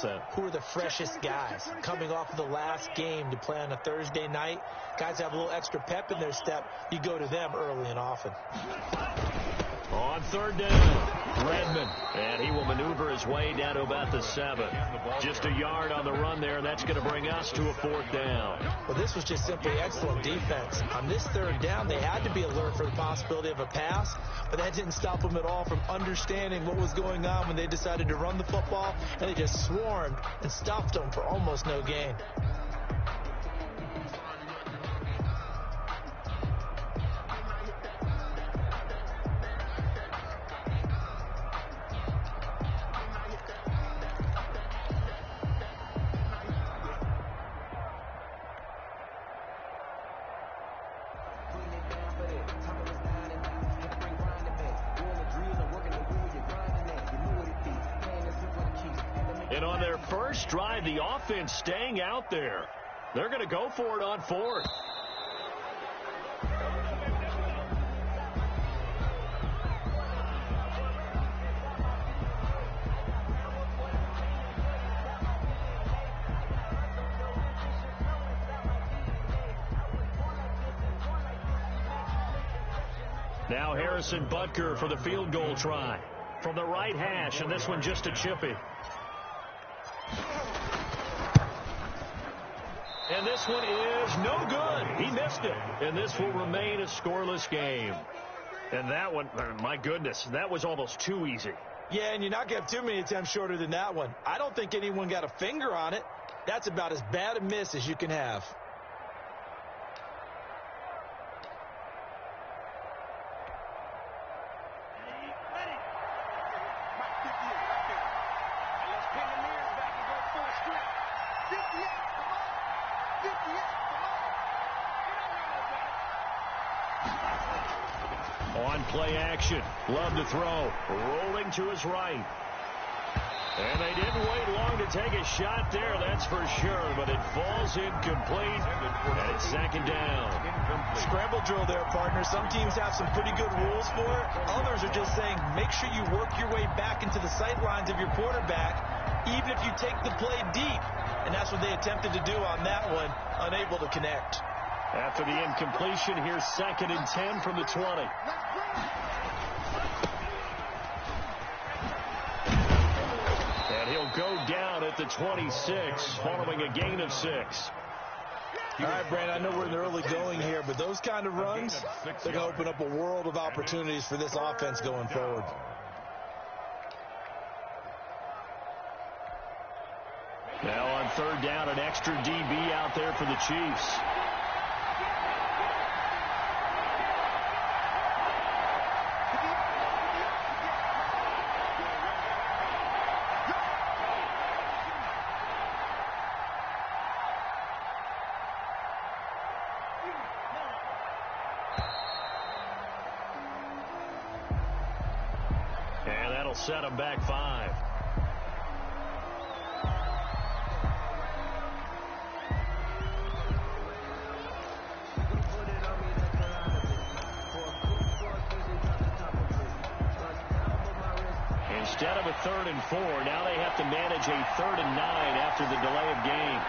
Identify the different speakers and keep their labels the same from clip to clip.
Speaker 1: Who are the freshest guys coming off of the last game to play on a Thursday night? Guys have a little extra pep in their step. You go to them early and often.
Speaker 2: On third down, Redmond, and he will maneuver his way down to about the 7. Just a yard on the run there. That's going to bring us to a 4th down.
Speaker 1: Well, this was just simply excellent defense. On this third down, they had to be alert for the possibility of a pass, but that didn't stop them at all from understanding what was going on when they decided to run the football, and they just swarmed and stopped them for almost no gain.
Speaker 2: And on their first drive, the offense staying out there. They're going to go for it on 4th. Now Harrison Butker for the field goal try. From the right hash, and this one just a chippy. And this one is no good. He missed it. And this will remain a scoreless game. And that one, my goodness, that was almost too easy.
Speaker 1: Yeah, and you're not going to have too many attempts shorter than that one. I don't think anyone got a finger on it. That's about as bad a miss as you can have.
Speaker 2: On play action, Love to throw, rolling to his right. And they didn't wait long to take a shot there, that's for sure, but it falls incomplete, and it's 2nd down.
Speaker 1: Scramble drill there, partner. Some teams have some pretty good rules for it. Others are just saying, make sure you work your way back into the sight lines of your quarterback, even if you take the play deep. And that's what they attempted to do on that one, unable to connect.
Speaker 2: After the incompletion, here's 2nd and 10 from the 20. And he'll go down at the 26, following a gain of 6.
Speaker 1: All right, Brandon, I know we're in the early going here, but those kind of runs, they're going to open up a world of opportunities for this offense going forward.
Speaker 2: Now on 3rd down, an extra DB out there for the Chiefs. And that'll set them back 5. Instead of a 3rd and 4, now they have to manage a 3rd and 9 after the delay of game.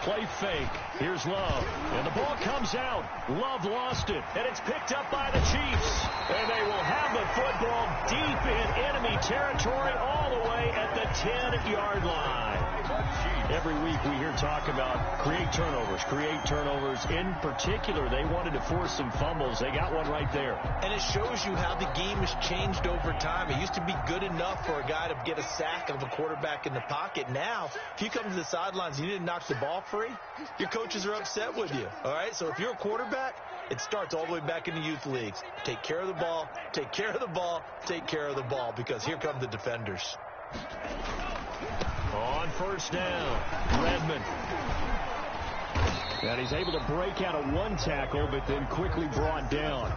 Speaker 2: Play fake. Here's Love. And the ball comes out. Love lost it. And it's picked up by the Chiefs. And they will have the football deep in enemy territory all the way at the 10-yard line. Every week we hear talk about create turnovers. In particular, they wanted to force some fumbles. They got one right there.
Speaker 1: And it shows you how the game has changed over time. It used to be good enough for a guy to get a sack of a quarterback in the pocket. Now, if you come to the sidelines and you didn't knock the ball free, your coaches are upset with you. All right? So if you're a quarterback, it starts all the way back in the youth leagues. Take care of the ball, take care of the ball, take care of the ball, because here come the defenders.
Speaker 2: On 1st down, Redmond. And he's able to break out of one tackle, but then quickly brought down.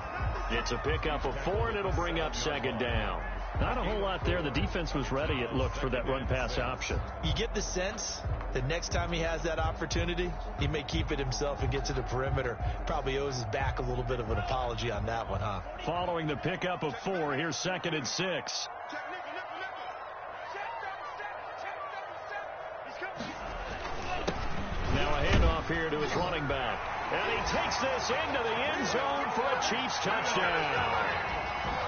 Speaker 2: It's a pickup of 4, and it'll bring up 2nd down. Not a whole lot there. The defense was ready, it looked, for that run-pass option.
Speaker 1: You get the sense that next time he has that opportunity, he may keep it himself and get to the perimeter. Probably owes his back a little bit of an apology on that one, huh?
Speaker 2: Following the pickup of 4, here's 2nd and 6. Now a handoff here to his running back. And he takes this into the end zone for a Chiefs touchdown.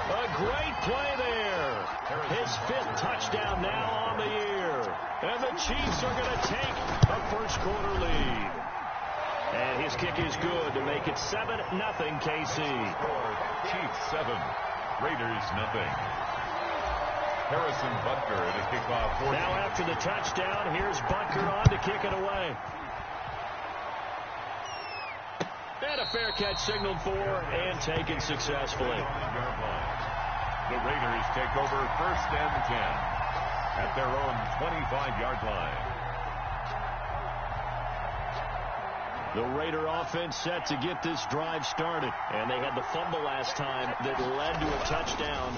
Speaker 2: A great play there. His 5th touchdown now on the year. And the Chiefs are going to take a first-quarter lead. And his kick is good to make it 7-0 KC.
Speaker 3: Chiefs 7, Raiders 0. Harrison Butker at a kickoff.
Speaker 2: Now after the touchdown, here's Butker on to kick it away. And a fair catch signaled for and taken successfully.
Speaker 3: The Raiders take over 1st and 10 at their own 25-yard line.
Speaker 2: The Raider offense set to get this drive started. And they had the fumble last time that led to a touchdown.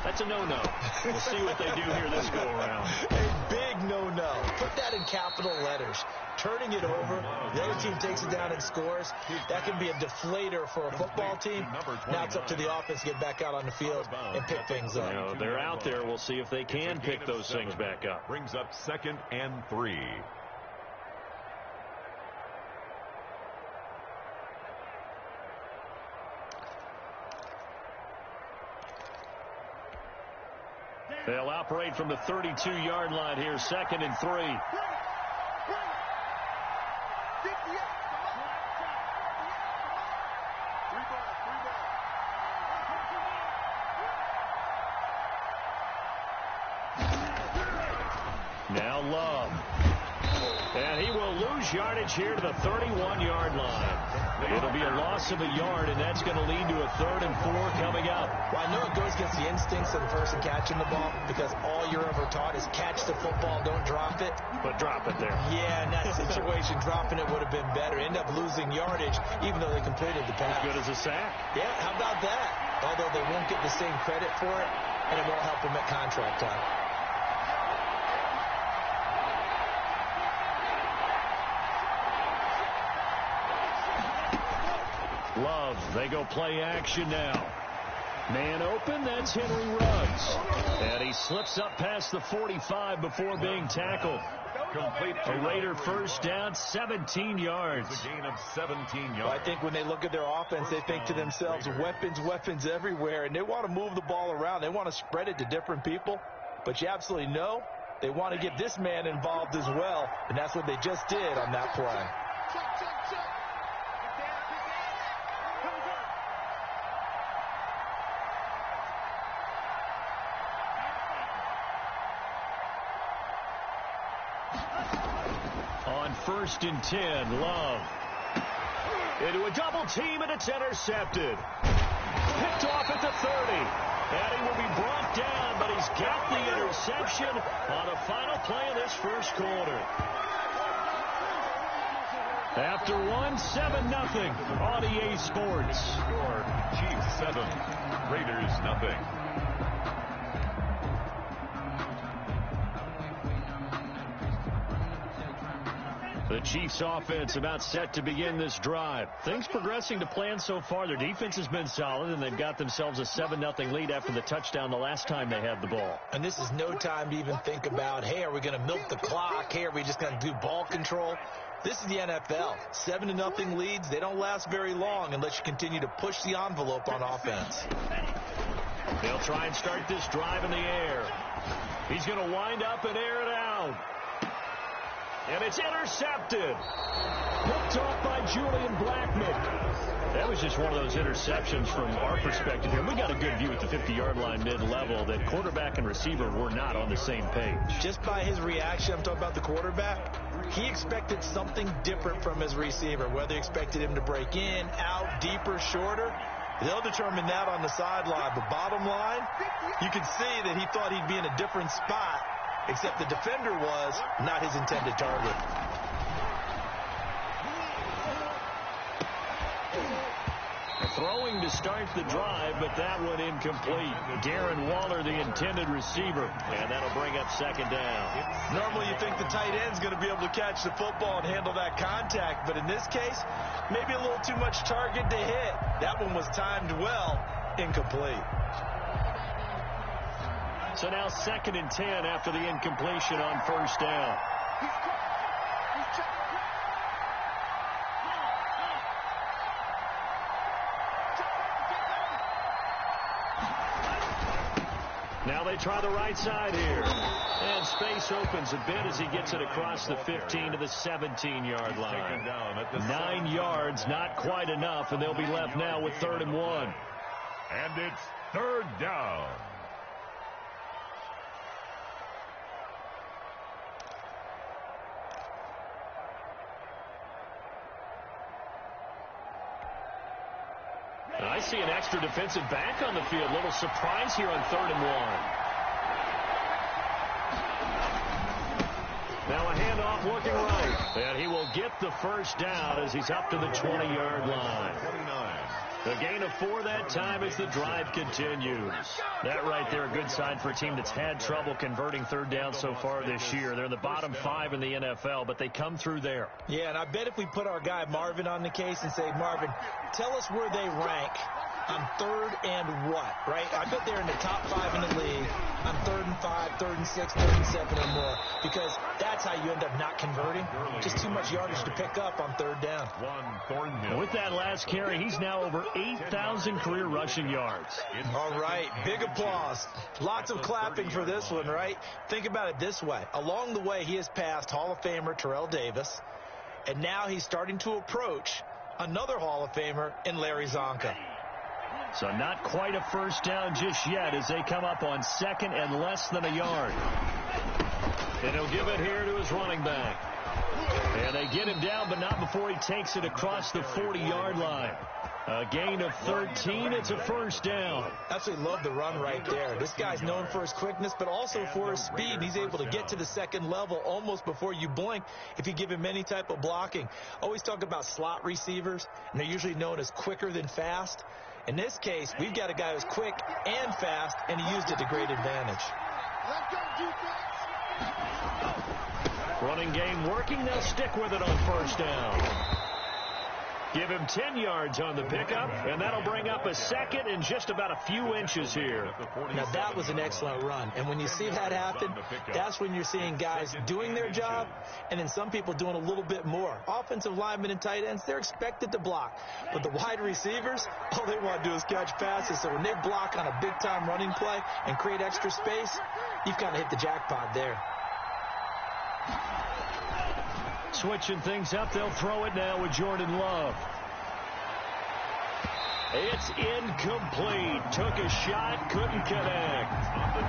Speaker 2: That's a no-no. We'll see what they do here this go-around.
Speaker 1: A big no-no. Put that in capital letters. Turning it over, the other team takes it down and scores. That can be a deflator for a football team. Now it's up to the offense to get back out on the field and pick things up.
Speaker 2: You know, they're out there. We'll see if they can pick those things back up.
Speaker 3: Brings up 2nd and 3.
Speaker 2: They'll operate from the 32-yard line here, 2nd and 3. Now Love. And he will lose yardage here to the 31-yard line. It'll be a loss of a yard, and that's going to lead to a 3rd and 4 coming up.
Speaker 1: Well, I know it goes against the instincts of the person catching the ball because all you're ever taught is catch the football, don't drop it.
Speaker 2: But drop it there.
Speaker 1: Yeah, in that situation, dropping it would have been better. End up losing yardage, even though they completed the pass.
Speaker 2: As good as a sack.
Speaker 1: Yeah, how about that? Although they won't get the same credit for it, and it won't help them at contract time.
Speaker 2: Love, they go play action now. Man open, that's Henry Ruggs. And he slips up past the 45 before being tackled.
Speaker 3: Complete.
Speaker 2: A Raider first down, 17 yards.
Speaker 3: It's a gain of 17 yards.
Speaker 1: Well, I think when they look at their offense, they think to themselves, weapons everywhere, and they want to move the ball around. They want to spread it to different people. But you absolutely know they want to get this man involved as well, and that's what they just did on that play.
Speaker 2: On 1st and 10, Love. Into a double team, and it's intercepted. Picked off at the 30. And he will be brought down, but he's got the interception on the final play of this first quarter. After 7-0 on EA Sports.
Speaker 3: Score, Chiefs 7, Raiders 0.
Speaker 2: The Chiefs offense about set to begin this drive. Things progressing to plan so far. Their defense has been solid, and they've got themselves a 7-0 lead after the touchdown the last time they had the ball.
Speaker 1: And this is no time to even think about, hey, are we going to milk the clock? Hey, are we just going to do ball control? This is the NFL. 7-0 leads, they don't last very long unless you continue to push the envelope on offense.
Speaker 2: They'll try and start this drive in the air. He's going to wind up and air it out. And it's intercepted. Picked off by Julian Blackman. That was just one of those interceptions from our perspective here. We got a good view at the 50-yard line mid-level that quarterback and receiver were not on the same page.
Speaker 1: Just by his reaction, I'm talking about the quarterback, he expected something different from his receiver, whether he expected him to break in, out, deeper, shorter. They'll determine that on the sideline. But bottom line, you can see that he thought he'd be in a different spot, except the defender was not his intended target.
Speaker 2: Throwing to start the drive, but that one incomplete. Darren Waller, the intended receiver, and that'll bring up 2nd down.
Speaker 1: Normally you think the tight end's going to be able to catch the football and handle that contact, but in this case, maybe a little too much target to hit. That one was timed well, incomplete.
Speaker 2: So now 2nd and 10 after the incompletion on 1st down. Now they try the right side here. And space opens a bit as he gets it across the 15 to the 17-yard line. 9 yards, not quite enough, and they'll be left now with 3rd and 1.
Speaker 3: And it's 3rd down.
Speaker 2: I see an extra defensive back on the field. Little surprise here on 3rd and 1. Now a handoff looking right. And he will get the first down as he's up to the 20-yard line.
Speaker 3: 29.
Speaker 2: The gain of 4 that time as the drive continues. That right there, a good sign for a team that's had trouble converting 3rd down so far this year. They're in the bottom 5 in the NFL, but they come through there.
Speaker 1: Yeah, and I bet if we put our guy Marvin on the case and say, Marvin, tell us where they rank on 3rd and what, right? I bet they're in the top 5 in the league on 3rd and 5, 3rd and 6, 3rd and 7 or more, because that's how you end up not converting. Just too much yardage to pick up on 3rd down.
Speaker 2: With that last carry, he's now over 8,000 career rushing yards.
Speaker 1: All right, big applause. Lots of clapping for this one, right? Think about it this way. Along the way, he has passed Hall of Famer Terrell Davis, and now he's starting to approach another Hall of Famer in Larry Zonka.
Speaker 2: So not quite a first down just yet as they come up on 2nd and less than a yard. And he'll give it here to his running back. And they get him down, but not before he takes it across the 40-yard line. A gain of 13. It's a first down.
Speaker 1: Absolutely love the run right there. This guy's known for his quickness, but also for his speed. He's able to get to the 2nd level almost before you blink if you give him any type of blocking. Always talk about slot receivers, and they're usually known as quicker than fast. In this case, we've got a guy who's quick and fast, and he used it to great advantage.
Speaker 2: Running game working. They'll stick with it on first down. Give him 10 yards on the pickup, and that'll bring up a 2nd and just about a few inches here.
Speaker 1: Now, that was an excellent run, and when you see that happen, that's when you're seeing guys doing their job, and then some people doing a little bit more. Offensive linemen and tight ends, they're expected to block, but the wide receivers, all they want to do is catch passes. So when they block on a big-time running play and create extra space, you've kind of hit the jackpot there.
Speaker 2: Switching things up, they'll throw it now with Jordan Love. It's incomplete. Took a shot, couldn't connect.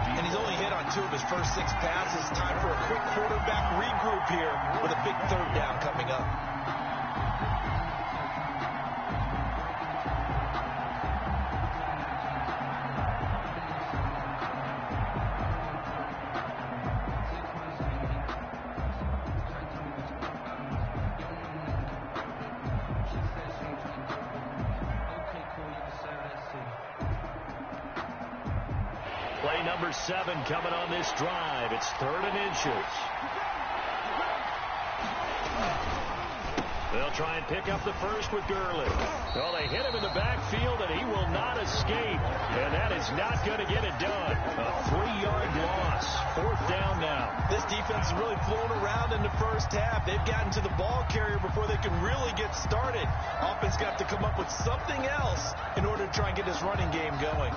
Speaker 1: And he's only hit on 2 of his first 6 passes. Time for a quick quarterback regroup here with a big 3rd down coming up.
Speaker 2: Play number 7 coming on this drive. It's 3rd and inches. They'll try and pick up the first with Gurley. Well, they hit him in the backfield, and he will not escape. And that is not going to get it done. A 3-yard loss. 4th down now.
Speaker 1: This defense is really flown around in the first half. They've gotten to the ball carrier before they can really get started. Offense got to come up with something else in order to try and get this running game going.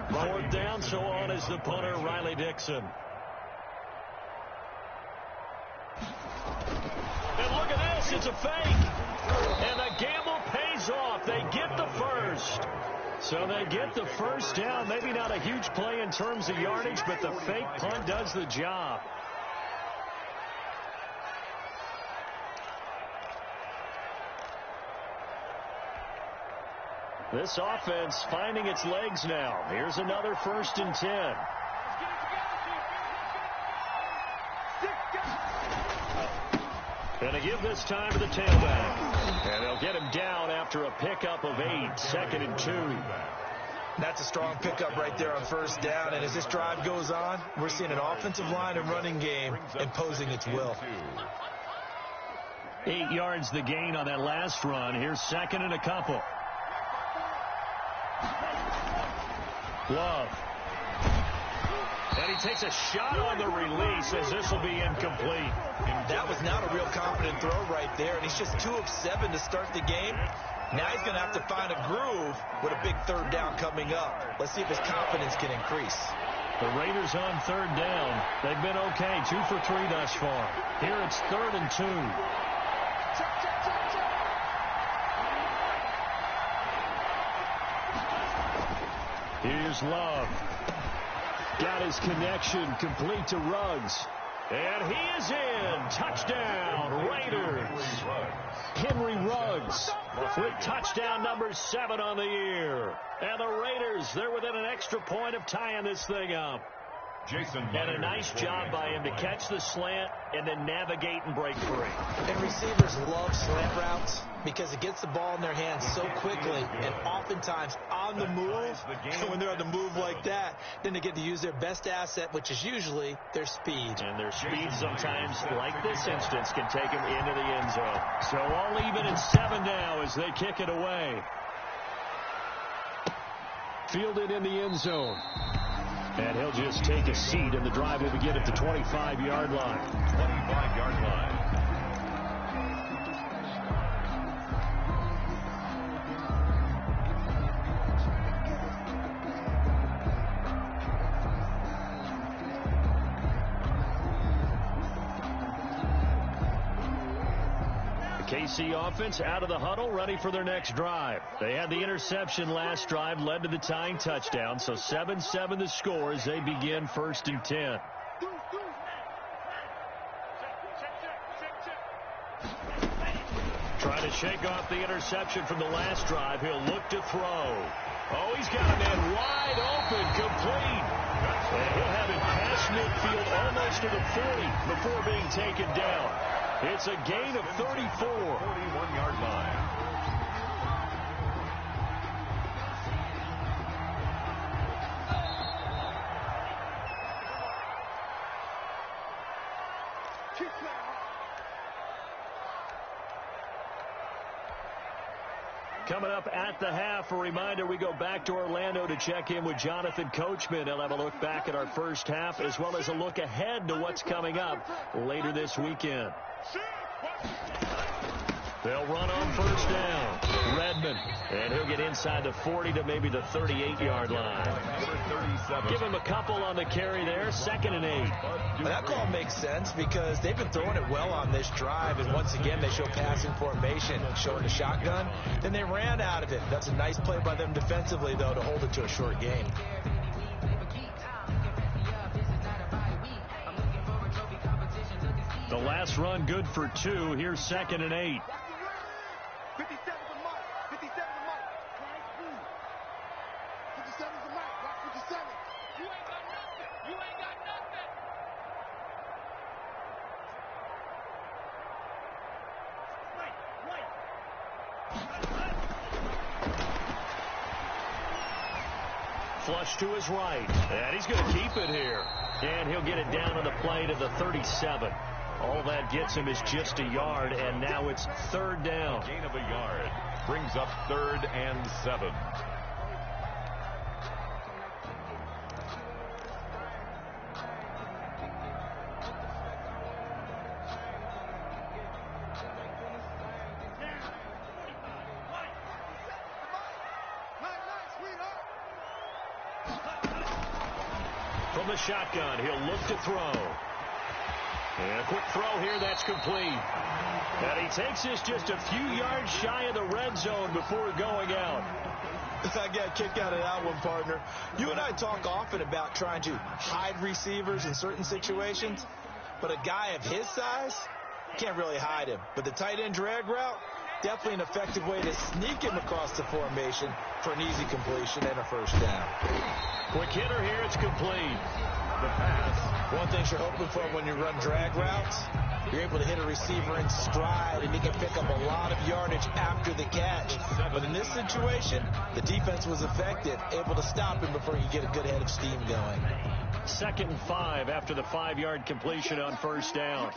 Speaker 2: Fourth down, so on is the punter, Riley Dixon. And look at this. It's a fake. And the gamble pays off. They get the first. So they get the first down. Maybe not a huge play in terms of yardage, but the fake punt does the job. This offense finding its legs now. Here's another 1st and 10. Going to give this time to the tailback. And they'll get him down after a pickup of 8, 2nd and 2.
Speaker 1: That's a strong pickup right there on 1st down. And as this drive goes on, we're seeing an offensive line and running game imposing its will.
Speaker 2: 8 yards the gain on that last run. Here's 2nd and a couple. Love. And he takes a shot on the release as this will be incomplete.
Speaker 1: That was not a real confident throw right there, and he's just 2 of 7 to start the game. Now he's going to have to find a groove with a big 3rd down coming up. Let's see if his confidence can increase.
Speaker 2: The Raiders on 3rd down. They've been okay, 2 for 3 thus far. Here it's 3rd and 2. Here's Love. Got his connection complete to Ruggs. And he is in. Touchdown, Raiders. Henry Ruggs with touchdown number 7 on the year. And the Raiders, they're within an extra point of tying this thing up. And a nice job by him to catch the slant and then navigate and break free.
Speaker 1: And receivers love slant routes because it gets the ball in their hands so quickly and oftentimes on the move. And when they're on the move like that, then they get to use their best asset, which is usually their speed.
Speaker 2: And their speed sometimes, like this instance, can take them into the end zone. So all even at 7 now as they kick it away. Fielded in the end zone. And he'll just take a seat, and the drive will begin at the 25-yard line.
Speaker 3: 25-yard line.
Speaker 2: KC offense out of the huddle, ready for their next drive. They had the interception last drive, led to the tying touchdown, so 7-7 the score as they begin 1st and 10. Trying to shake off the interception from the last drive. He'll look to throw. Oh, he's got a man wide open, complete. And he'll have it past midfield almost to the 40 before being taken down. It's a gain of 34.
Speaker 3: 41-yard line.
Speaker 2: Coming up at the half, a reminder, we go back to Orlando to check in with Jonathan Coachman. He'll have a look back at our first half as well as a look ahead to what's coming up later this weekend. They'll run on 1st down. Redmond. And he'll get inside the 40 to maybe the 38-yard line. Give him a couple on the carry there. 2nd and 8.
Speaker 1: Well, that call makes sense because they've been throwing it well on this drive. And once again, they show passing formation, showing the shotgun. Then they ran out of it. That's a nice play by them defensively, though, to hold it to a short game.
Speaker 2: The last run good for 2. Here's 2nd and 8.
Speaker 4: 57's a mark. 57's a mark. 57's a mark. Rock 57. You ain't got nothing. You ain't got nothing.
Speaker 2: Flush to his right. And he's going to keep it here. And he'll get it down on the play to the 37. All that gets him is just a yard, and now it's 3rd down.
Speaker 3: Gain of a yard brings up 3rd and 7.
Speaker 2: From the shotgun, he'll look to throw. And a quick throw here, that's complete. And he takes this just a few yards shy of the red zone before going out.
Speaker 1: I got a kick out of that one, partner. You and I talk often about trying to hide receivers in certain situations, but a guy of his size can't really hide him. But the tight end drag route, definitely an effective way to sneak him across the formation for an easy completion and a first down.
Speaker 2: Quick hitter here, it's complete.
Speaker 3: The pass.
Speaker 1: One thing you're hoping for when you run drag routes, you're able to hit a receiver in stride, and he can pick up a lot of yardage after the catch. But in this situation, the defense was effective, able to stop him before you get a good head of steam going.
Speaker 2: 2nd and 5 after the 5-yard completion on first down.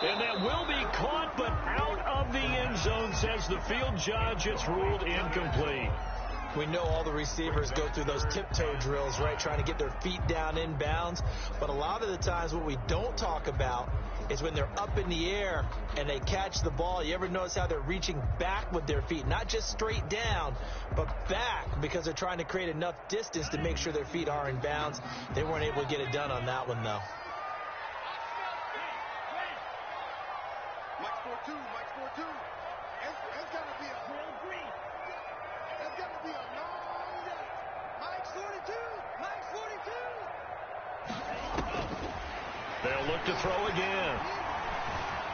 Speaker 2: And that will be caught, but out of the end zone, says the field judge. It's ruled incomplete.
Speaker 1: We know all the receivers go through those tiptoe drills, right, trying to get their feet down in bounds. But a lot of the times what we don't talk about is when they're up in the air and they catch the ball. You ever notice how they're reaching back with their feet? Not just straight down, but back, because they're trying to create enough distance to make sure their feet are in bounds. They weren't able to get it done on that one, though.
Speaker 4: Mike's for two. It's got to be a long day. Mike's 42.
Speaker 2: They'll look to throw again.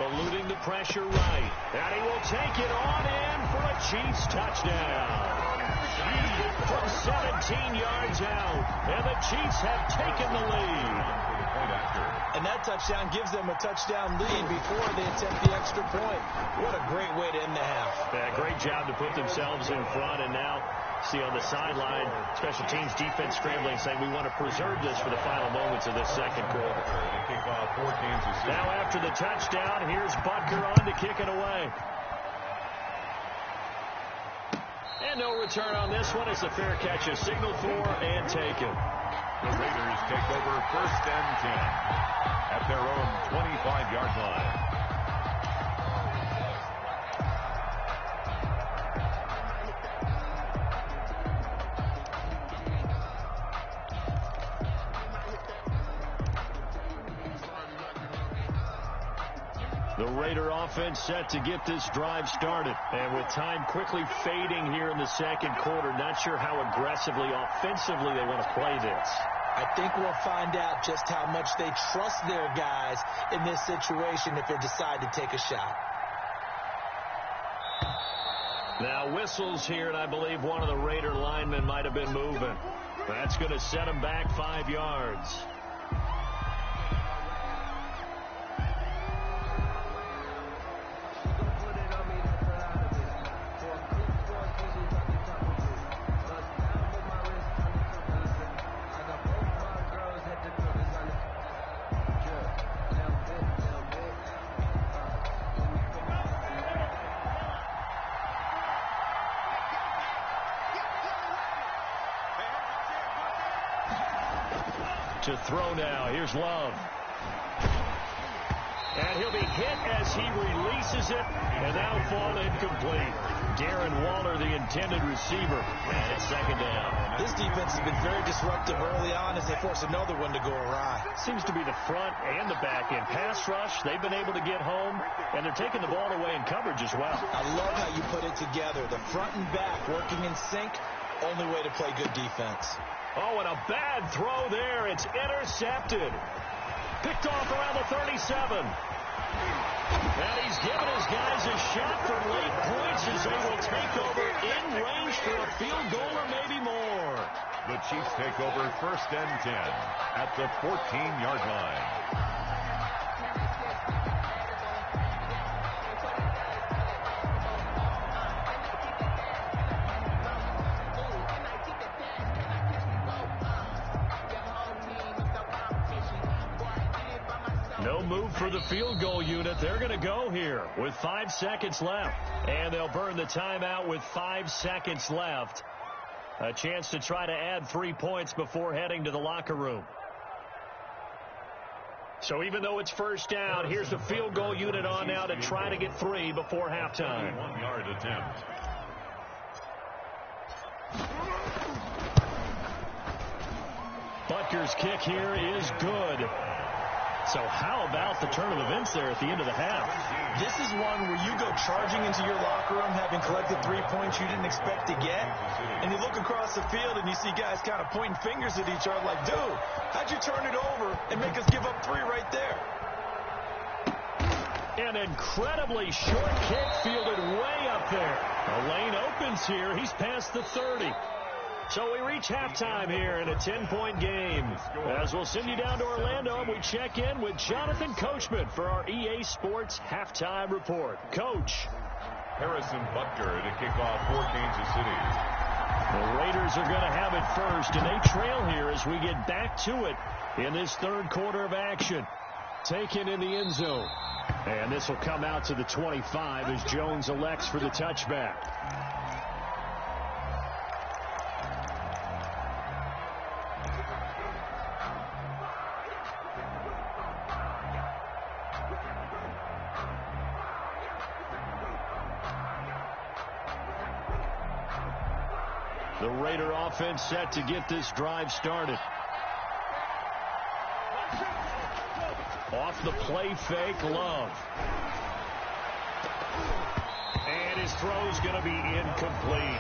Speaker 2: Eluding the pressure right. And he will take it on in for a Chiefs touchdown. From 17 yards out. And the Chiefs have taken the lead.
Speaker 1: And that touchdown gives them a touchdown lead before they attempt the extra point. What a great way to end the half.
Speaker 2: Yeah, great job to put themselves in front. And now, see on the sideline, special teams defense scrambling, saying we want to preserve this for the final moments of this second quarter. Now after the touchdown, here's Butker on to kick it away. And no return on this one. It's a fair catch, a signal for and taken.
Speaker 3: The Raiders take over 1st and 10 at their own 25-yard line.
Speaker 2: The Raider offense set to get this drive started. And with time quickly fading here in the second quarter, not sure how aggressively, offensively they want to play this.
Speaker 1: I think we'll find out just how much they trust their guys in this situation if they decide to take a shot.
Speaker 2: Now whistles here, and I believe one of the Raider linemen might have been moving. That's going to set them back 5 yards. To throw now. Here's Love. And he'll be hit as he releases it, and now fall incomplete. Darren Waller, the intended receiver, and it's 2nd down.
Speaker 1: This defense has been very disruptive early on as they force another one to go awry.
Speaker 2: Seems to be the front and the back end. Pass rush, they've been able to get home, and they're taking the ball away in coverage as well.
Speaker 1: I love how you put it together. The front and back working in sync, only way to play good defense.
Speaker 2: Oh, and a bad throw there. It's intercepted. Picked off around the 37. And he's given his guys a shot for late points as they will take over in range for a field goal or maybe more.
Speaker 3: The Chiefs take over 1st and 10 at the 14-yard line.
Speaker 2: No move for the field goal unit. They're going to go here with 5 seconds left. And they'll burn the timeout with 5 seconds left. A chance to try to add 3 points before heading to the locker room. So even though it's first down, here's the field goal unit on now to try to get 3 before halftime.
Speaker 3: 1-yard attempt.
Speaker 2: Butker's kick here is good. So how about the turn of events there at the end of the half?
Speaker 1: This is one where you go charging into your locker room having collected 3 points you didn't expect to get, and you look across the field and you see guys kind of pointing fingers at each other like, dude, how'd you turn it over and make us give up 3 right there?
Speaker 2: An incredibly short kick fielded way up there. A lane opens here. He's past the 30. So we reach halftime here in a 10-point game. As we'll send you down to Orlando, and we check in with Jonathan Coachman for our EA Sports Halftime Report. Coach.
Speaker 3: Harrison Butker to kick off for Kansas City.
Speaker 2: The Raiders are going to have it first, and they trail here as we get back to it in this third quarter of action. Taken in the end zone. And this will come out to the 25 as Jones elects for the touchback. The Raider offense set to get this drive started. Off the play fake, Love. And his throw's going to be incomplete.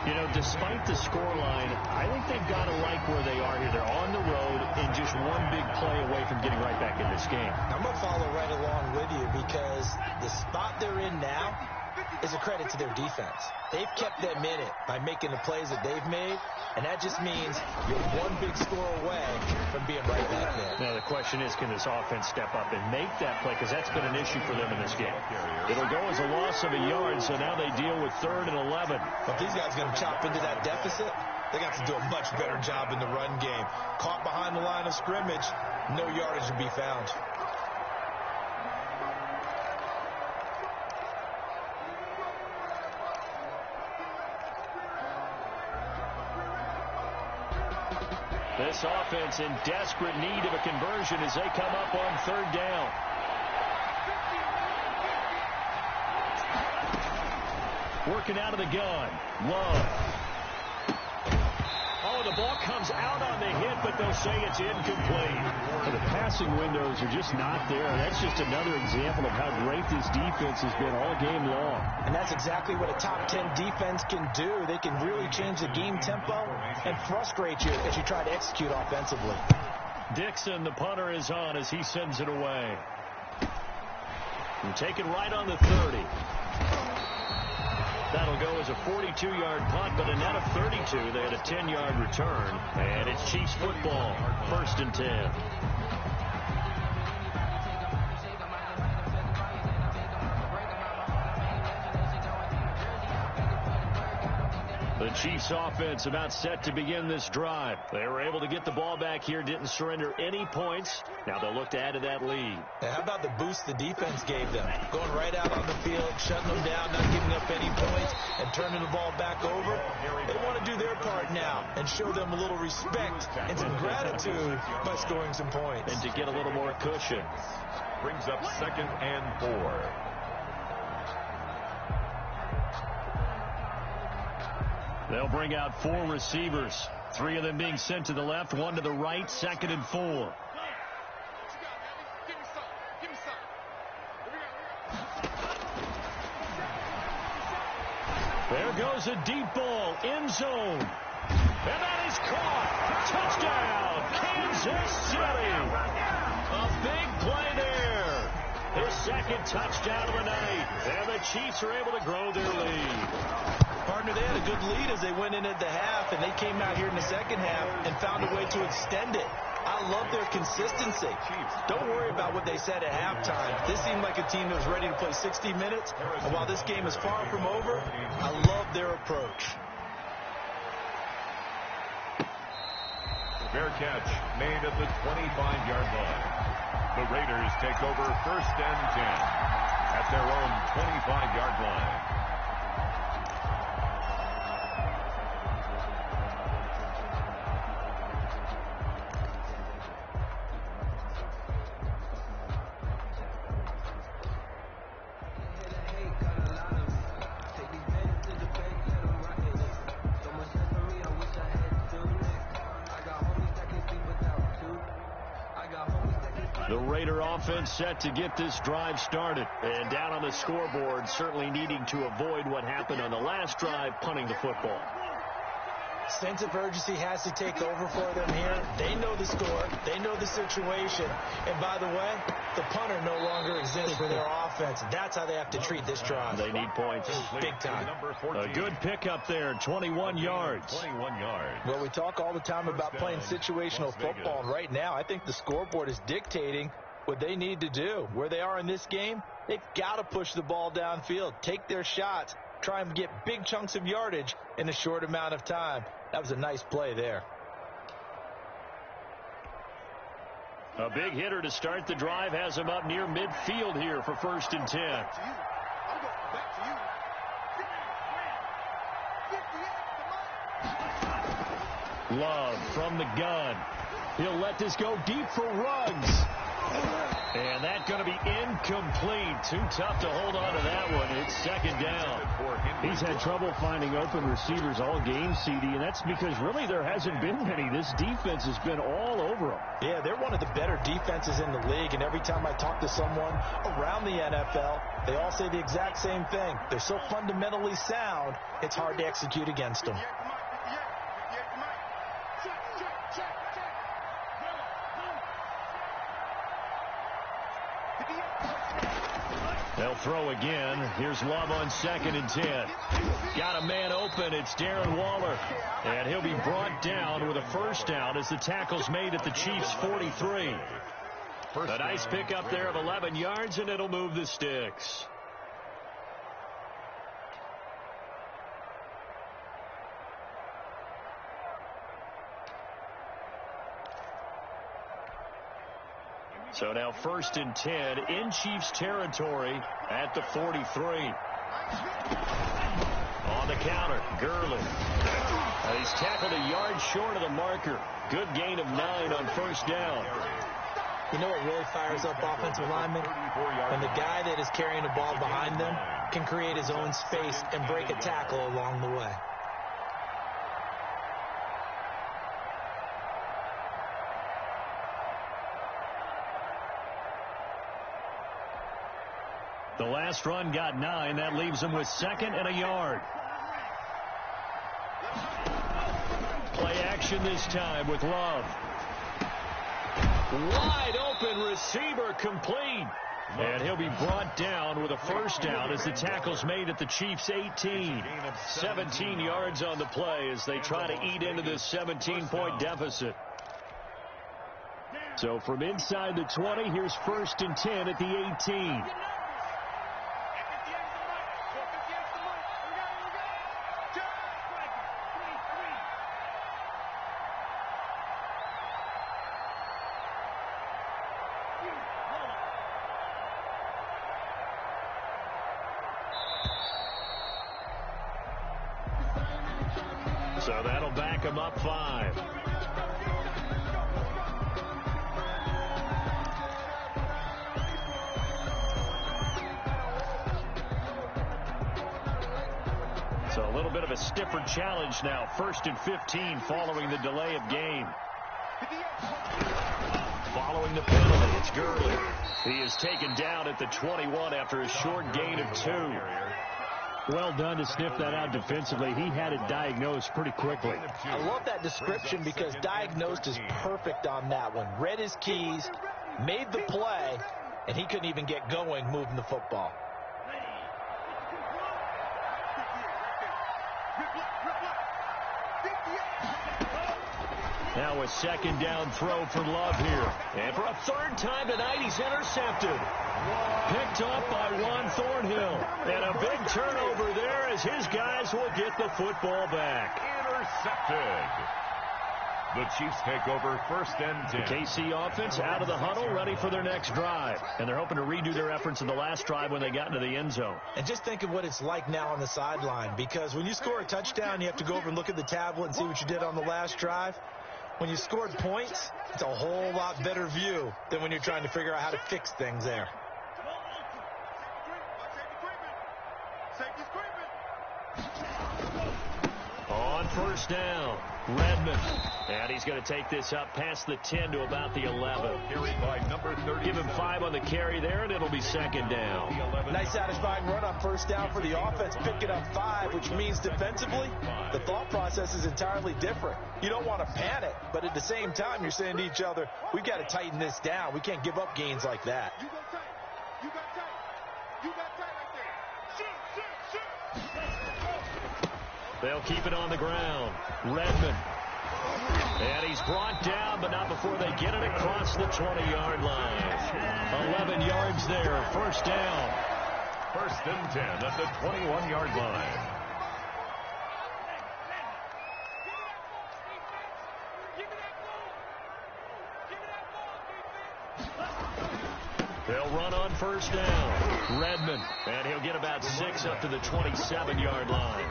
Speaker 2: You know, despite the scoreline, I think they've got to like where they are here. They're on the road and just one big play away from getting right back in this game.
Speaker 1: I'm going to follow right along with you because the spot they're in now is a credit to their defense. They've kept them in it by making the plays that they've made, and that just means you're one big score away from being right back there.
Speaker 2: Now, the question is, can this offense step up and make that play? Because that's been an issue for them in this game. It'll go as a loss of a yard, so now they deal with 3rd and 11.
Speaker 1: If these guys are going to chop into that deficit, they got to do a much better job in the run game. Caught behind the line of scrimmage, no yardage to be found.
Speaker 2: This offense in desperate need of a conversion as they come up on 3rd down. Working out of the gun. Love. Oh, the ball comes out on the hit, but they'll say it's incomplete. The passing windows are just not there. That's just another example of how great this defense has been all game long.
Speaker 1: And that's exactly what a top 10 defense can do. They can really change the game tempo and frustrate you as you try to execute offensively.
Speaker 2: Dixon, the punter, is on as he sends it away. And taken right on the 30. That'll go as a 42-yard punt, but a net of 32. They had a 10-yard return, and it's Chiefs football, 1st and 10. The Chiefs offense about set to begin this drive. They were able to get the ball back here, didn't surrender any points. Now they'll look to add to that lead.
Speaker 1: How about the boost the defense gave them? Going right out on the field, shutting them down, not giving up any points, and turning the ball back over. They want to do their part now and show them a little respect and some gratitude by scoring some points.
Speaker 2: And to get a little more cushion.
Speaker 3: Brings up 2nd and 4.
Speaker 2: They'll bring out 4 receivers. 3 of them being sent to the left, 1 to the right, 2nd and 4. There goes a deep ball, end zone. And that is caught. Touchdown, Kansas City. A big play there. His 2nd touchdown of the night. And the Chiefs are able to grow their lead.
Speaker 1: Partner, they had a good lead as they went in at the half, and they came out here in the 2nd half and found a way to extend it. I love their consistency. Don't worry about what they said at halftime. This seemed like a team that was ready to play 60 minutes, and while this game is far from over, I love their approach.
Speaker 3: Fair catch made at the 25-yard line. The Raiders take over 1st and 10 at their own 25-yard line.
Speaker 2: The Raider offense set to get this drive started. And down on the scoreboard, certainly needing to avoid what happened on the last drive, punting the football.
Speaker 1: Sense of urgency has to take over for them here. They know the score. They know the situation. And by the way, the punter no longer exists for their offense. That's how they have to treat this drive.
Speaker 2: They need points.
Speaker 1: Big time.
Speaker 2: A good pickup there, 21 yards.
Speaker 3: 21 yards.
Speaker 1: Well, we talk all the time about playing situational football. And right now, I think the scoreboard is dictating what they need to do. Where they are in this game, they've got to push the ball downfield, take their shots, try and get big chunks of yardage in a short amount of time. That was a nice play there.
Speaker 2: A big hitter to start the drive has him up near midfield here for 1st and 10. Love from the gun. He'll let this go deep for Ruggs. And that's going to be incomplete. Too tough to hold on to that one. It's 2nd down.
Speaker 5: He's had trouble finding open receivers all game, CD, and that's because really there hasn't been many. This defense has been all over them.
Speaker 1: Yeah, they're one of the better defenses in the league, and every time I talk to someone around the NFL, they all say the exact same thing. They're so fundamentally sound, it's hard to execute against them.
Speaker 2: They'll throw again. Here's Love on 2nd and 10. Got a man open. It's Darren Waller. And he'll be brought down with a 1st down as the tackle's made at the Chiefs' 43. A nice pickup there of 11 yards, and it'll move the sticks. So now 1st and 10 in Chiefs territory at the 43. On the counter, Gurley. He's tackled a yard short of the marker. Good gain of 9 on 1st down.
Speaker 1: You know what really fires up offensive linemen? When the guy that is carrying the ball behind them can create his own space and break a tackle along the way.
Speaker 2: The last run got 9. That leaves him with 2nd and a yard. Play action this time with Love. Wide open receiver complete. And he'll be brought down with a 1st down as the tackle's made at the Chiefs' 18. 17 yards on the play as they try to eat into this 17-point deficit. So from inside the 20, here's 1st and 10 at the 18. So that'll back him up 5. So a little bit of a stiffer challenge now. 1st and 15 following the delay of game. Following the penalty, it's Gurley. He is taken down at the 21 after a short gain of 2.
Speaker 5: Well done to sniff that out defensively. He had it diagnosed pretty quickly.
Speaker 1: I love that description because diagnosed is perfect on that one. Read his keys, made the play, and he couldn't even get going moving the football.
Speaker 2: Now a 2nd down throw for Love here. And for a 3rd time tonight, he's intercepted. Picked up by Juan Thornhill. And a big turnover there as his guys will get the football back.
Speaker 3: Intercepted. The Chiefs take over 1st and 10.
Speaker 2: The KC offense out of the huddle, ready for their next drive. And they're hoping to redo their efforts in the last drive when they got into the end zone.
Speaker 1: And just think of what it's like now on the sideline, because when you score a touchdown, you have to go over and look at the tablet and see what you did on the last drive. When you scored points, it's a whole lot better view than when you're trying to figure out how to fix things there.
Speaker 2: On first down. Redmond. And he's going to take this up past the 10 to about the 11.
Speaker 3: Carried by number 30.
Speaker 2: Give him 5 on the carry there, and it'll be second down.
Speaker 1: Nice satisfying run on first down for the offense, picking up 5, which means defensively, the thought process is entirely different. You don't want to panic, but at the same time, you're saying to each other, we've got to tighten this down. We can't give up gains like that.
Speaker 4: You go tight. You got tight. You got tight right there. Shoot.
Speaker 2: They'll keep it on the ground. Redmond. And he's brought down, but not before they get it across the 20-yard line. 11 yards there, first down.
Speaker 3: First and 10 at the 21-yard line. They'll run on first down. Redmond, and he'll get about 6 up to the 27-yard line.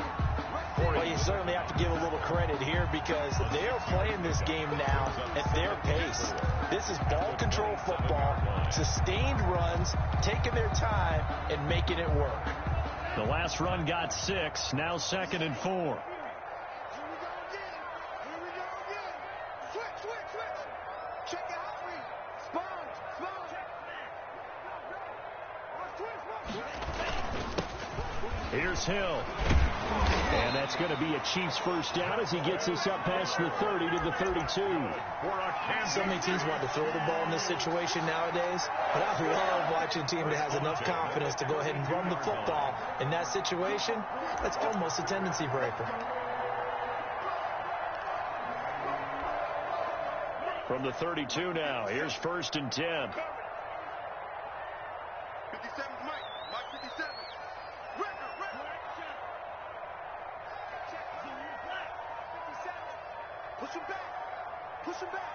Speaker 1: Well, you certainly have to give a little credit here because they're playing this game now at their pace. This is ball control football, sustained runs, taking their time, and making it work.
Speaker 2: The last run got 6, now 2nd and 4.
Speaker 4: Here we go again. Here we go again. Switch. Check it out, read. Sponge. Switch.
Speaker 2: Here's Hill. And that's going to be a Chiefs first down as he gets us up past the 30 to the 32.
Speaker 1: So many teams want to throw the ball in this situation nowadays, but I love watching a team that has enough confidence to go ahead and run the football in that situation. That's almost a tendency breaker.
Speaker 2: From the 32 now, here's first and 10.
Speaker 4: 57's Mike. Mike 57. Push him back.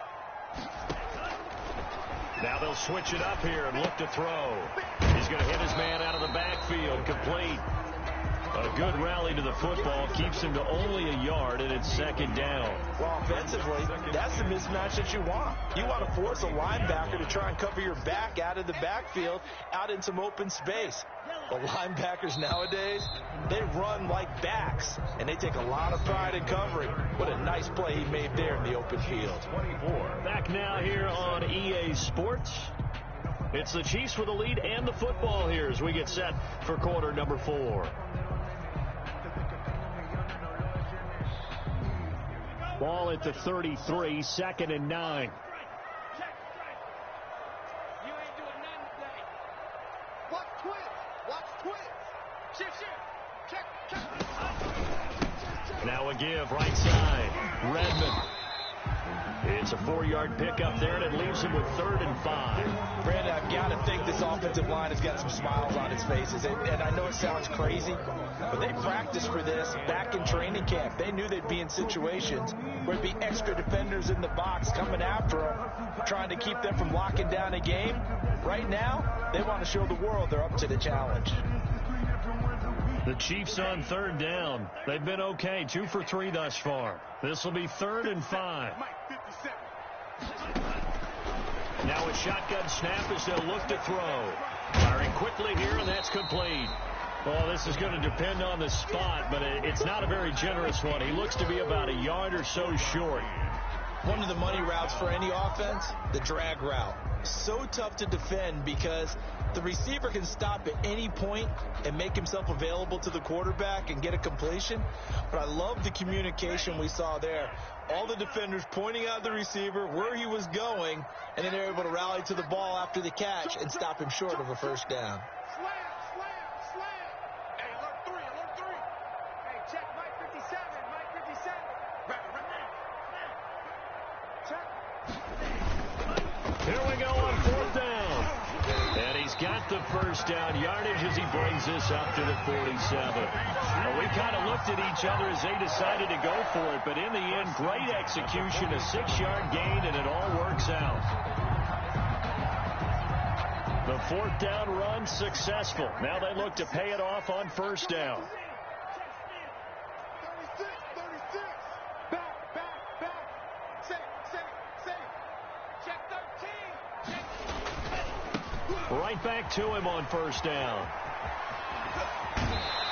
Speaker 2: Now they'll switch it up here and look to throw. He's going to hit his man out of the backfield, complete. A good rally to the football keeps him to only a yard, and it's second down.
Speaker 1: Well, offensively, that's the mismatch that you want. You want to force a linebacker to try and cover your back out of the backfield, out in some open space. The linebackers nowadays, they run like backs, and they take a lot of pride in covering. What a nice play he made there in the open field.
Speaker 3: 24.
Speaker 2: Back now here on EA Sports. It's the Chiefs with the lead and the football here as we get set for quarter number 4. Ball at the 33, 2nd and 9. Now a give, right side. Redmond. It's a 4-yard pickup there, and it leaves him with 3rd and 5.
Speaker 1: Brandon, I've got to think this offensive line has got some smiles on its faces. And I know it sounds crazy, but they practiced for this back in training camp. They knew they'd be in situations where there'd be extra defenders in the box coming after them, trying to keep them from locking down a game. Right now, they want to show the world they're up to the challenge.
Speaker 2: The Chiefs on 3rd down. They've been okay, 2 for 3 thus far. This will be 3rd and 5. Now a shotgun snap as they'll look to throw. Firing quickly here, and that's complete. Well, this is going to depend on the spot, but it's not a very generous one. He looks to be about a yard or so short.
Speaker 1: One of the money routes for any offense, the drag route. So tough to defend because the receiver can stop at any point and make himself available to the quarterback and get a completion. But I love the communication we saw there. All the defenders pointing out the receiver, where he was going, and then they're able to rally to the ball after the catch and stop him short of a first down.
Speaker 4: Slam. Hey, alert 3. Hey, check Mike 57. Check.
Speaker 2: Here we go on 4th down. And he's got the first down yardage as he brings this up to the 47. Well, we kind of looked at each other as they decided to go for it, but in the end, great execution, a 6-yard gain, and it all works out. The 4th down run successful. Now they look to pay it off on first down.
Speaker 4: 36. Back. Say. Check 13.
Speaker 2: Right back to him on first down.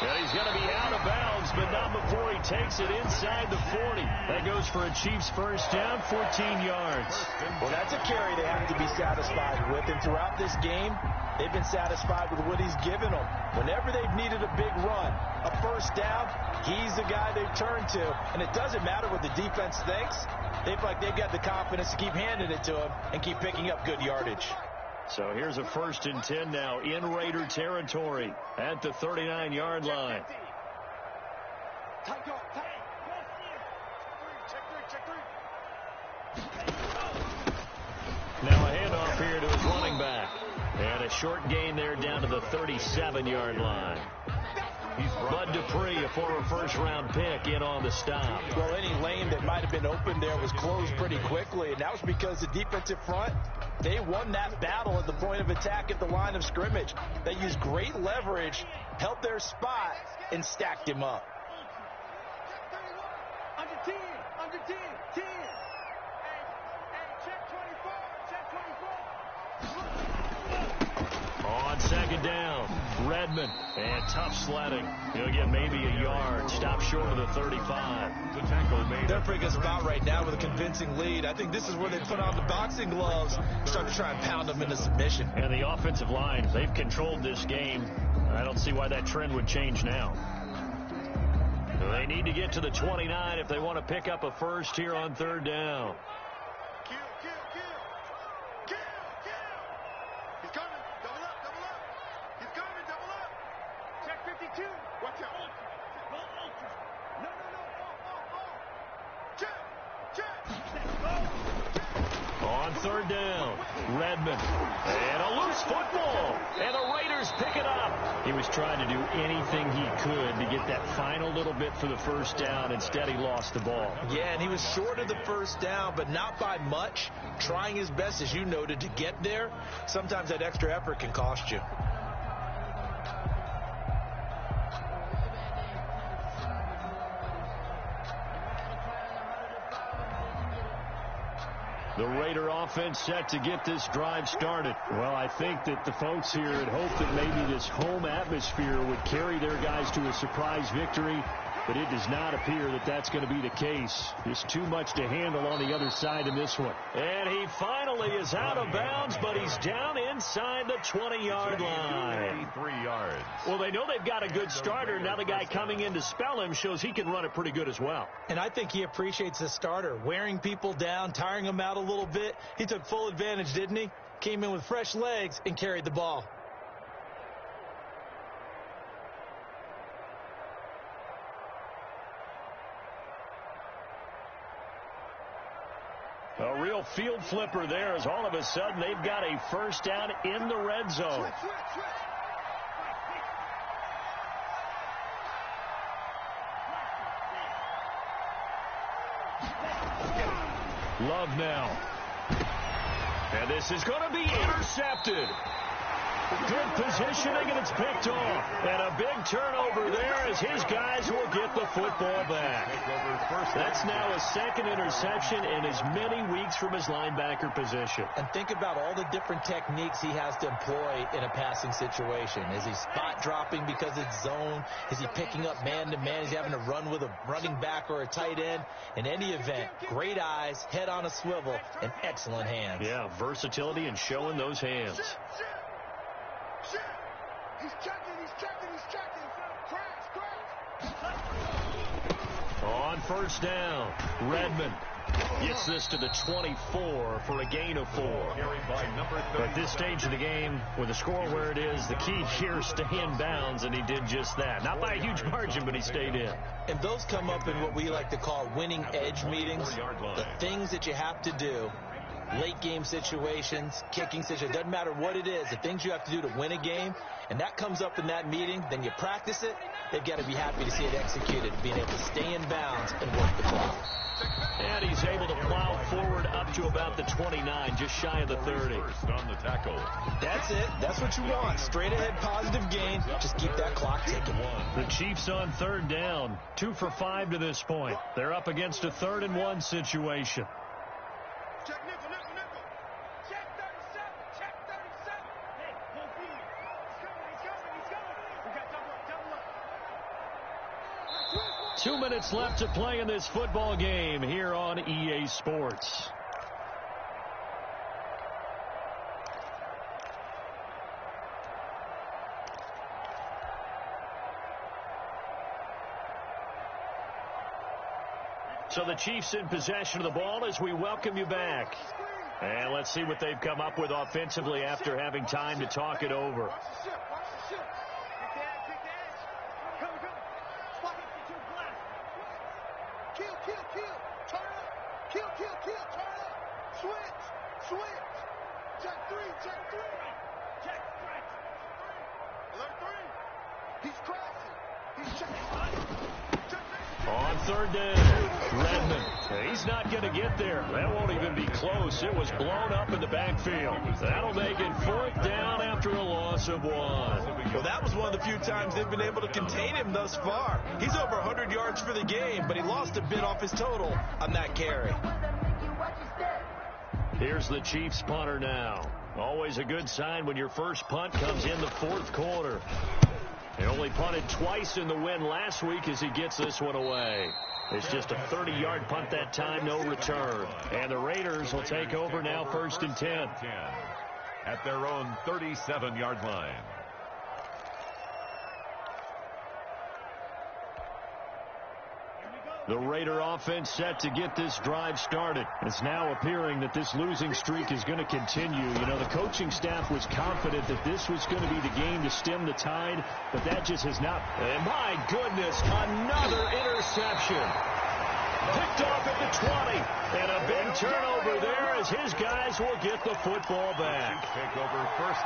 Speaker 2: And he's going to be out of bounds but not before he takes it inside the 40. That goes for a Chiefs first down, 14 yards.
Speaker 1: Well, that's a carry they have to be satisfied with. And throughout this game, they've been satisfied with what he's given them. Whenever they've needed a big run, a first down, he's the guy they've turned to. And it doesn't matter what the defense thinks. They feel like they've got the confidence to keep handing it to him and keep picking up good yardage.
Speaker 2: So here's a 1st and 10 now in Raider territory at the 39-yard line. Now a handoff here to his running back. And a short gain there down to the 37-yard line. Bud Dupree, a former first-round pick, in on the stop.
Speaker 1: Well, any lane that might have been open there was closed pretty quickly, and that was because the defensive front, they won that battle at the point of attack at the line of scrimmage. They used great leverage, held their spot, and stacked him up.
Speaker 4: Under 10, under 10, 10. Hey, check 24, check 24.
Speaker 2: On 2nd down, Redmond, and tough sledding. He'll get maybe a yard, stop short of the 35.
Speaker 3: The tackle made.
Speaker 1: They're pretty good spot right now with a convincing lead. I think this is where they put on the boxing gloves, start to try and pound them into submission.
Speaker 2: And the offensive line, they've controlled this game. I don't see why that trend would change now. They need to get to the 29 if they want to pick up a first here on 3rd down.
Speaker 4: Kill. He's coming. Double up. He's coming. Double up. Check 52. Watch out. No. Check.
Speaker 2: On 3rd down, Redmond. And a loose football. And the Raiders pick it up. He was trying to do anything he could to get that final little bit for the first down. Instead, he lost the ball.
Speaker 1: Yeah, and he was short of the first down, but not by much. Trying his best, as you noted, to get there. Sometimes that extra effort can cost you.
Speaker 2: The Raider offense set to get this drive started.
Speaker 5: Well, I think that the folks here had hoped that maybe this home atmosphere would carry their guys to a surprise victory, but it does not appear that that's going to be the case. Just too much to handle on the other side in this one.
Speaker 2: And he finally is out of bounds, but he's down inside the 20-yard line.
Speaker 3: 83 yards.
Speaker 2: Well, they know they've got a good starter. Now the guy coming in to spell him shows he can run it pretty good as well.
Speaker 1: And I think he appreciates the starter, wearing people down, tiring them out a little bit. He took full advantage, didn't he? Came in with fresh legs and carried the ball.
Speaker 2: A real field flipper there as all of a sudden they've got a first down in the red zone. Love now. And this is going to be intercepted. Good positioning, and it's picked off. And a big turnover there as his guys will get the football back. That's now a 2nd interception in as many weeks from his linebacker position.
Speaker 1: And think about all the different techniques he has to employ in a passing situation. Is he spot dropping because it's zone? Is he picking up man-to-man? Is he having to run with a running back or a tight end? In any event, great eyes, head on a swivel, and excellent hands.
Speaker 2: Yeah, versatility and showing those hands.
Speaker 4: He's checking. Crash.
Speaker 2: On first down, Redmond gets this to the 24 for a gain of 4. At this stage of the game, with the score where it is, the key here is stay in bounds, and he did just that. Not by a huge margin, but he stayed in.
Speaker 1: And those come up in what we like to call winning edge meetings. The things that you have to do. Late game situations, kicking situations, doesn't matter what it is, the things you have to do to win a game, and that comes up in that meeting, then you practice it, they've got to be happy to see it executed, being able to stay in bounds and work the clock.
Speaker 2: And he's able to plow forward up to about the 29, just shy of the 30.
Speaker 3: First on the tackle.
Speaker 1: That's it. That's what you want. Straight ahead positive gain. Just keep that clock ticking.
Speaker 2: The Chiefs on 3rd down, 2 for 5 to this point. They're up against a 3rd and 1 situation.
Speaker 4: Check nickel. Check 37. Hey, hold B. He's coming. We got double up.
Speaker 5: minutes left to play in this football game here on EA Sports. So the Chiefs in possession of the ball as we welcome you back. And let's see what they've come up with offensively after having time to talk it over. On third down, Redmond. He's not going to get there. That won't even be close. It was blown up in the backfield. That'll make it fourth down after a loss of 1.
Speaker 1: Well, that was one of the few times they've been able to contain him thus far. He's over 100 yards for the game, but he lost a bit off his total on that carry.
Speaker 5: Here's the Chiefs punter now. Always a good sign when your first punt comes in the fourth quarter. He only punted twice in the win last week as he gets this one away. It's just a 30-yard punt that time, no return. And the Raiders will take over now, 1st and 10.
Speaker 3: At their own 37-yard line.
Speaker 5: The Raider offense set to get this drive started. It's now appearing that this losing streak is going to continue. You know, the coaching staff was confident that this was going to be the game to stem the tide, but that just has not. And my goodness, another interception. Picked off at the 20. And a big turnover there as his guys will get the football back.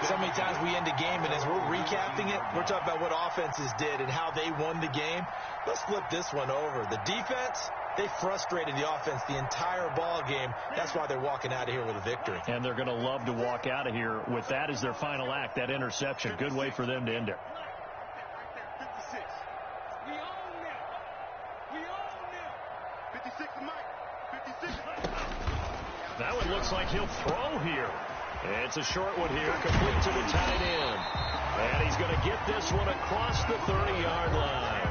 Speaker 1: So many times we end a game, and as we're recapping it, we're talking about what offenses did and how they won the game. Let's flip this one over. The defense, they frustrated the offense the entire ball game. That's why they're walking out of here with a victory.
Speaker 5: And they're going to love to walk out of here with that as their final act, that interception. Good way for them to end it. That one looks like he'll throw here. It's a short one here, complete to the tight end. And he's going to get this one across the 30-yard line.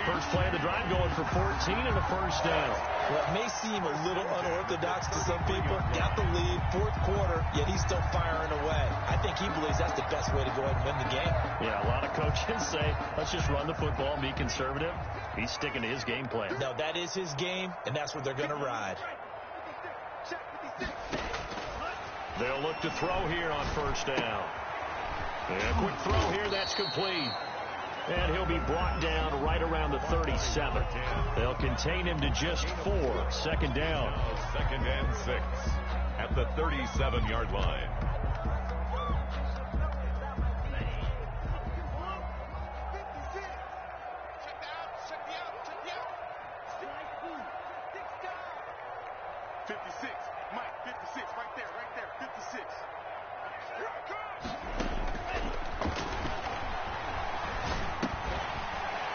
Speaker 5: First play of the drive going for 14 and a first down.
Speaker 1: Well, it may seem a little unorthodox to some people. Got the lead, fourth quarter, yet he's still firing away. I think he believes that's the best way to go ahead and win the game.
Speaker 5: Yeah, a lot of coaches say, let's just run the football and be conservative. He's sticking to his game plan.
Speaker 1: No, that is his game, and that's what they're going to ride.
Speaker 5: They'll look to throw here on first down. And a quick throw here, that's complete. And he'll be brought down right around the 37. They'll contain him to just 4. Second down.
Speaker 3: 2nd and 6 at the 37-yard line.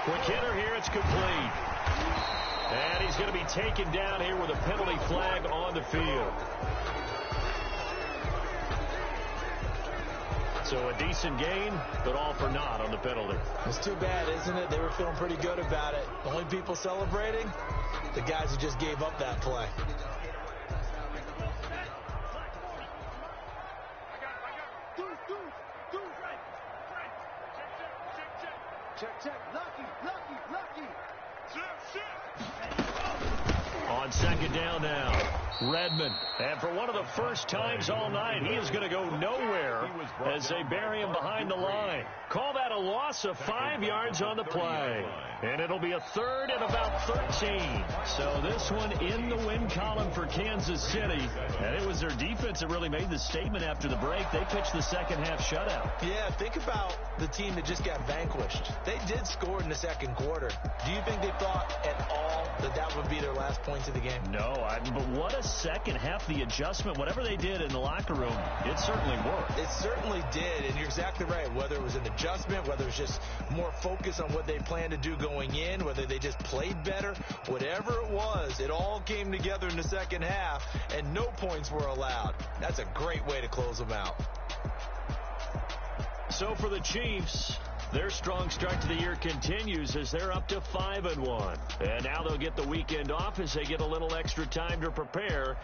Speaker 5: Quick hitter here, it's complete. And he's going to be taken down here with a penalty flag on the field. So a decent gain, but all for naught on the penalty.
Speaker 1: It's too bad, isn't it? They were feeling pretty good about it. The only people celebrating, the guys who just gave up that play.
Speaker 5: On second down now, Redmond. And for one of the first times all night, he is going to go nowhere as they bury him behind the line. Call that a loss of 5 yards on the play. And it'll be a third and about 13. So this one in the win column for Kansas City. And it was their defense that really made the statement after the break. They pitched the second half shutout.
Speaker 1: Yeah, think about the team that just got vanquished. They did score in the second quarter. Do you think they thought at all that that would be their last points of the game?
Speaker 5: No, but what a second half. The adjustment, whatever they did in the locker room, it certainly worked.
Speaker 1: It certainly did, and you're exactly right. Whether it was an adjustment, whether it was just more focus on what they planned to do going in, whether they just played better, whatever it was, it all came together in the second half, and no points were allowed. That's a great way to close them out.
Speaker 5: So for the Chiefs,
Speaker 2: Their strong start to the year continues as they're up to 5-1. And now they'll get the weekend off as they get a little extra time to prepare.